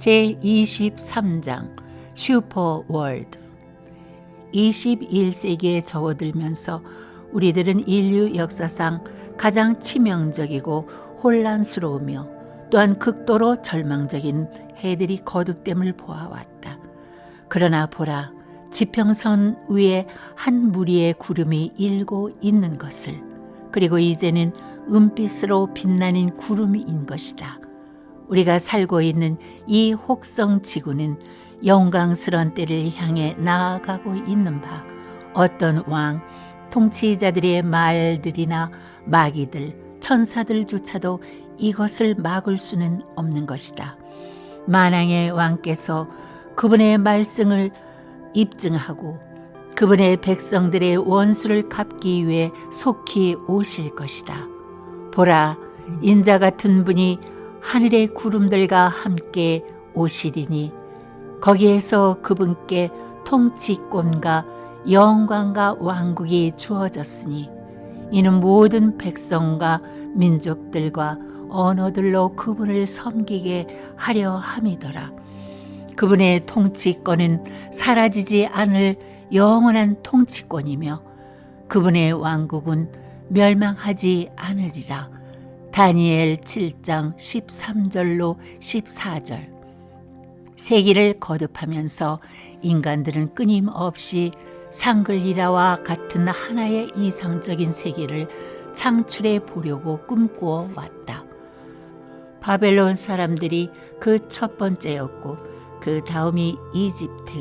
제23장 슈퍼월드. 21세기에 접어들면서 우리들은 인류 역사상 가장 치명적이고 혼란스러우며 또한 극도로 절망적인 해들이 거듭됨을 보아왔다. 그러나 보라, 지평선 위에 한 무리의 구름이 일고 있는 것을, 그리고 이제는 은빛으로 빛나는 구름인 것이다. 우리가 살고 있는 이 혹성 지구는 영광스러운 때를 향해 나아가고 있는 바, 어떤 왕, 통치자들의 말들이나 마귀들, 천사들조차도 이것을 막을 수는 없는 것이다. 만왕의 왕께서 그분의 말씀을 입증하고 그분의 백성들의 원수를 갚기 위해 속히 오실 것이다. 보라, 인자 같은 분이 하늘의 구름들과 함께 오시리니 거기에서 그분께 통치권과 영광과 왕국이 주어졌으니 이는 모든 백성과 민족들과 언어들로 그분을 섬기게 하려 함이더라. 그분의 통치권은 사라지지 않을 영원한 통치권이며 그분의 왕국은 멸망하지 않으리라. 다니엘 7장 13절로 14절. 세기를 거듭하면서 인간들은 끊임없이 상글리라와 같은 하나의 이상적인 세계를 창출해 보려고 꿈꾸어 왔다. 바벨론 사람들이 그 첫 번째였고 그 다음이 이집트,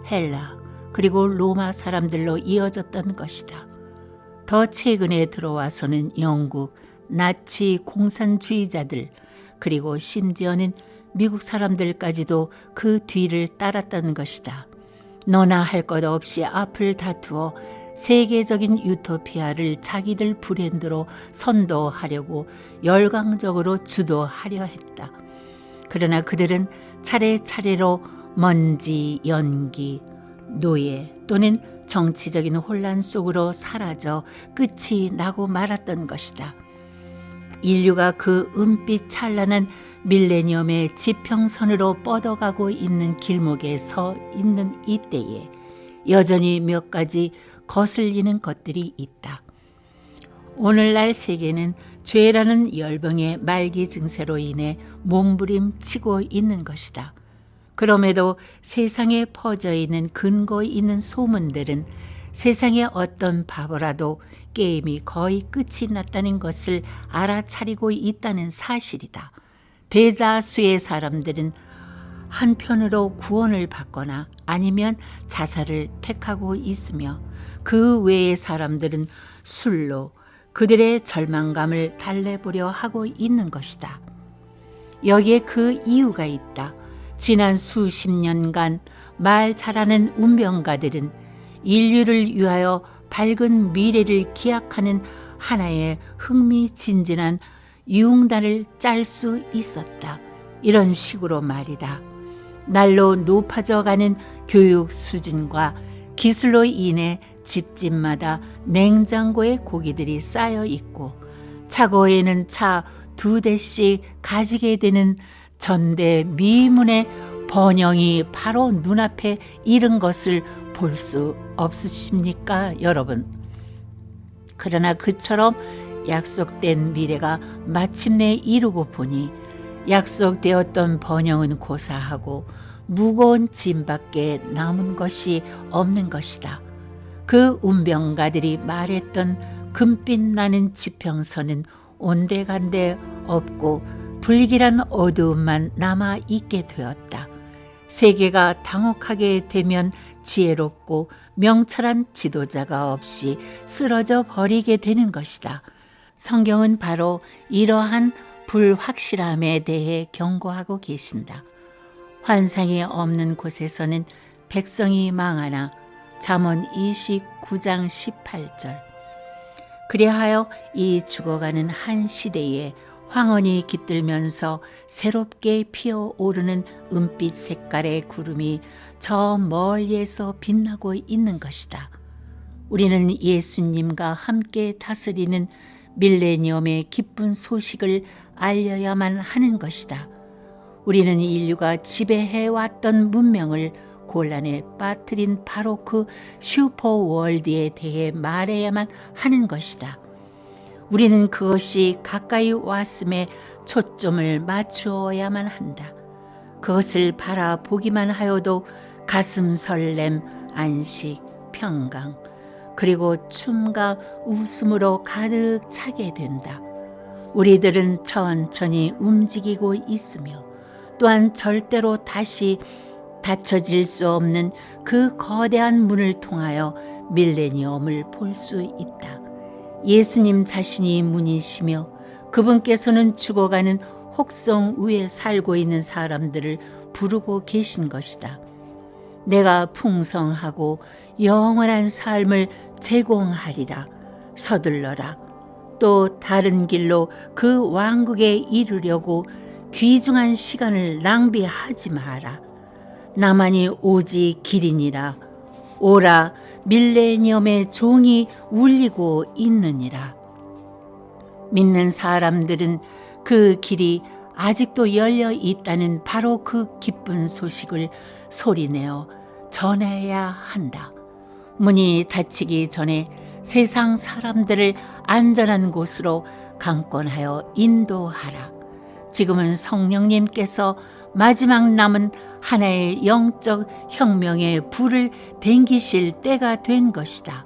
헬라, 그리고 로마 사람들로 이어졌던 것이다. 더 최근에 들어와서는 영국, 나치 공산주의자들, 그리고 심지어는 미국 사람들까지도 그 뒤를 따랐던 것이다. 너나 할 것 없이 앞을 다투어 세계적인 유토피아를 자기들 브랜드로 선도하려고 열광적으로 주도하려 했다. 그러나 그들은 차례차례로 먼지, 연기, 노예 또는 정치적인 혼란 속으로 사라져 끝이 나고 말았던 것이다. 인류가 그 은빛 찬란한 밀레니엄의 지평선으로 뻗어가고 있는 길목에 서 있는 이때에 여전히 몇 가지 거슬리는 것들이 있다. 오늘날 세계는 죄라는 열병의 말기 증세로 인해 몸부림치고 있는 것이다. 그럼에도 세상에 퍼져 있는 근거 있는 소문들은 세상의 어떤 바보라도 게임이 거의 끝이 났다는 것을 알아차리고 있다는 사실이다. 대다수의 사람들은 한편으로 구원을 받거나 아니면 자살을 택하고 있으며 그 외의 사람들은 술로 그들의 절망감을 달래보려 하고 있는 것이다. 여기에 그 이유가 있다. 지난 수십 년간 말 잘하는 운명가들은 인류를 위하여 밝은 미래를 기약하는 하나의 흥미진진한 유흥단을 짤 수 있었다. 이런 식으로 말이다. 날로 높아져가는 교육 수준과 기술로 인해 집집마다 냉장고에 고기들이 쌓여 있고 차고에는 차 2대씩 가지게 되는 전대미문의 번영이 바로 눈앞에 이른 것을 볼 수 없으십니까, 여러분? 그러나 그처럼 약속된 미래가 마침내 이루고 보니 약속되었던 번영은 고사하고 무거운 짐밖에 남은 것이 없는 것이다. 그 운명가들이 말했던 금빛 나는 지평선은 온데간데 없고 불길한 어두움만 남아 있게 되었다. 세계가 당혹하게 되면 지혜롭고 명철한 지도자가 없이 쓰러져 버리게 되는 것이다. 성경은 바로 이러한 불확실함에 대해 경고하고 계신다. 환상이 없는 곳에서는 백성이 망하나 잠언 29장 18절. 그리하여 이 죽어가는 한 시대에 황혼이 깃들면서 새롭게 피어오르는 은빛 색깔의 구름이 저 멀리에서 빛나고 있는 것이다. 우리는 예수님과 함께 다스리는 밀레니엄의 기쁜 소식을 알려야만 하는 것이다. 우리는 인류가 지배해왔던 문명을 곤란에 빠뜨린 바로 그 슈퍼월드에 대해 말해야만 하는 것이다. 우리는 그것이 가까이 왔음에 초점을 맞추어야만 한다. 그것을 바라보기만 하여도 가슴 설렘, 안식, 평강, 그리고 춤과 웃음으로 가득 차게 된다. 우리들은 천천히 움직이고 있으며 또한 절대로 다시 닫혀질 수 없는 그 거대한 문을 통하여 밀레니엄을 볼 수 있다. 예수님 자신이 문이시며 그분께서는 죽어가는 혹성 위에 살고 있는 사람들을 부르고 계신 것이다. 내가 풍성하고 영원한 삶을 제공하리라. 서둘러라. 또 다른 길로 그 왕국에 이르려고 귀중한 시간을 낭비하지 마라. 나만이 오직 길이니라. 오라, 밀레니엄의 종이 울리고 있느니라. 믿는 사람들은 그 길이 아직도 열려 있다는 바로 그 기쁜 소식을 소리내어 전해야 한다. 문이 닫히기 전에 세상 사람들을 안전한 곳으로 강권하여 인도하라. 지금은 성령님께서 마지막 남은 하나의 영적 혁명의 불을 댕기실 때가 된 것이다.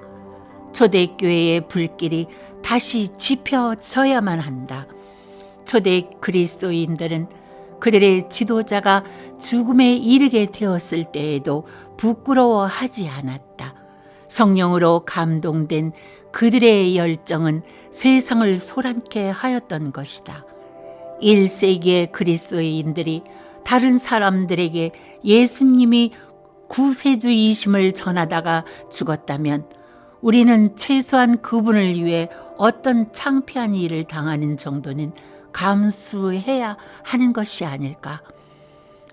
초대교회의 불길이 다시 지펴져야만 한다. 초대 그리스도인들은 그들의 지도자가 죽음에 이르게 되었을 때에도 부끄러워하지 않았다. 성령으로 감동된 그들의 열정은 세상을 소란케 하였던 것이다. 1세기의 그리스도인들이 다른 사람들에게 예수님이 구세주이심을 전하다가 죽었다면 우리는 최소한 그분을 위해 어떤 창피한 일을 당하는 정도는 감수해야 하는 것이 아닐까.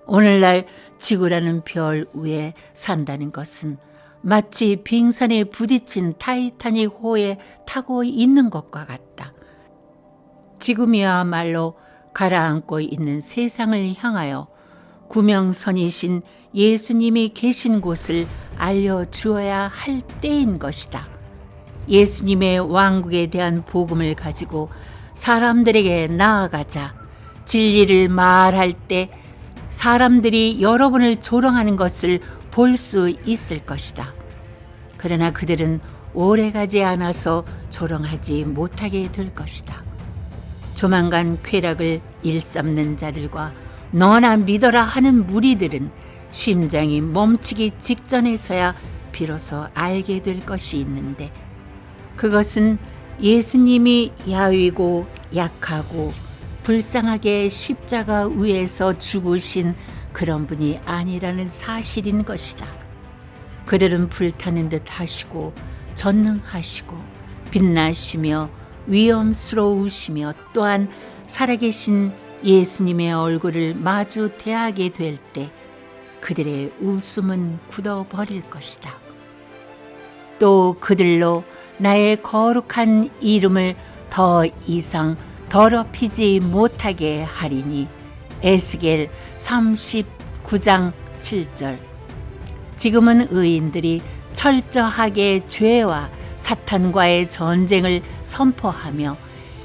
오늘날 지구라는 별 위에 산다는 것은 마치 빙산에 부딪힌 타이타닉 호에 타고 있는 것과 같다. 지금이야말로 가라앉고 있는 세상을 향하여 구명선이신 예수님이 계신 곳을 알려주어야 할 때인 것이다. 예수님의 왕국에 대한 복음을 가지고 사람들에게 나아가자. 진리를 말할 때 사람들이 여러분을 조롱하는 것을 볼 수 있을 것이다. 그러나 그들은 오래가지 않아서 조롱하지 못하게 될 것이다. 조만간 쾌락을 일삼는 자들과 너나 믿어라 하는 무리들은 심장이 멈추기 직전에서야 비로소 알게 될 것이 있는데, 그것은 예수님이 야위고 약하고 불쌍하게 십자가 위에서 죽으신 그런 분이 아니라는 사실인 것이다. 그들은 불타는 듯 하시고 전능하시고 빛나시며 위엄스러우시며 또한 살아계신 예수님의 얼굴을 마주 대하게 될 때 그들의 웃음은 굳어버릴 것이다. 또 그들로 나의 거룩한 이름을 더 이상 더럽히지 못하게 하리니. 에스겔 39장 7절. 지금은 의인들이 철저하게 죄와 사탄과의 전쟁을 선포하며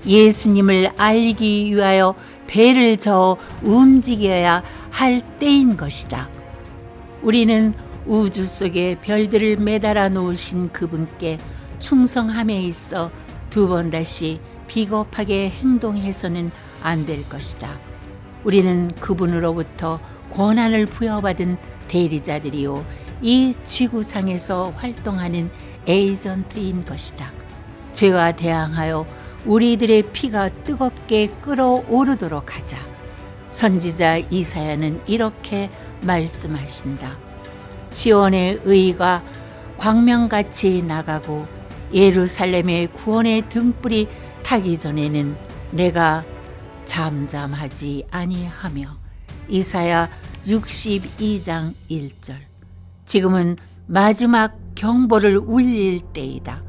예수님을 알리기 위하여 배를 저어 움직여야 할 때인 것이다. 우리는 우주 속에 별들을 매달아 놓으신 그분께 충성함에 있어 두 번 다시 비겁하게 행동해서는 안 될 것이다. 우리는 그분으로부터 권한을 부여받은 대리자들이요, 이 지구상에서 활동하는 에이전트인 것이다. 죄와 대항하여 우리들의 피가 뜨겁게 끓어오르도록 하자. 선지자 이사야는 이렇게 말씀하신다. 시온의 의가 광명같이 나가고 예루살렘의 구원의 등불이 타기 전에는 내가 잠잠하지 아니하며. 이사야 62장 1절. 지금은 마지막 경보를 울릴 때이다.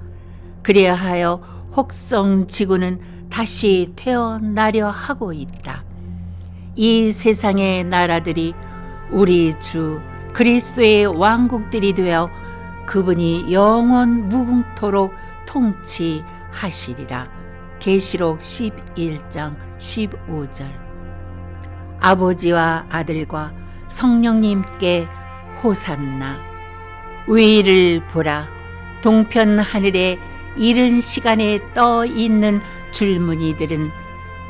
그래야 하여 혹성 지구는 다시 태어나려 하고 있다. 이 세상의 나라들이 우리 주 그리스도의 왕국들이 되어 그분이 영원 무궁토록 통치하시리라. 계시록 11장 15절. 아버지와 아들과 성령님께 호산나. 위를 보라. 동편 하늘에 이른 시간에 떠 있는 줄무늬들은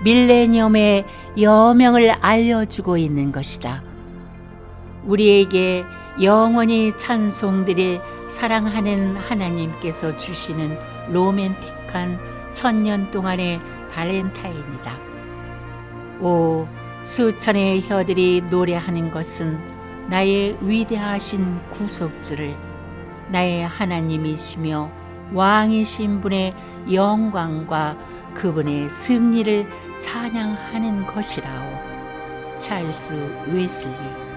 밀레니엄의 여명을 알려주고 있는 것이다. 우리에게 영원히 찬송드릴 사랑하는 하나님께서 주시는 로맨틱한 천년 동안의 발렌타인이다. 오, 수천의 혀들이 노래하는 것은 나의 위대하신 구속주를, 나의 하나님이시며 왕이신 분의 영광과 그분의 승리를 찬양하는 것이라오. 찰스 웨슬리.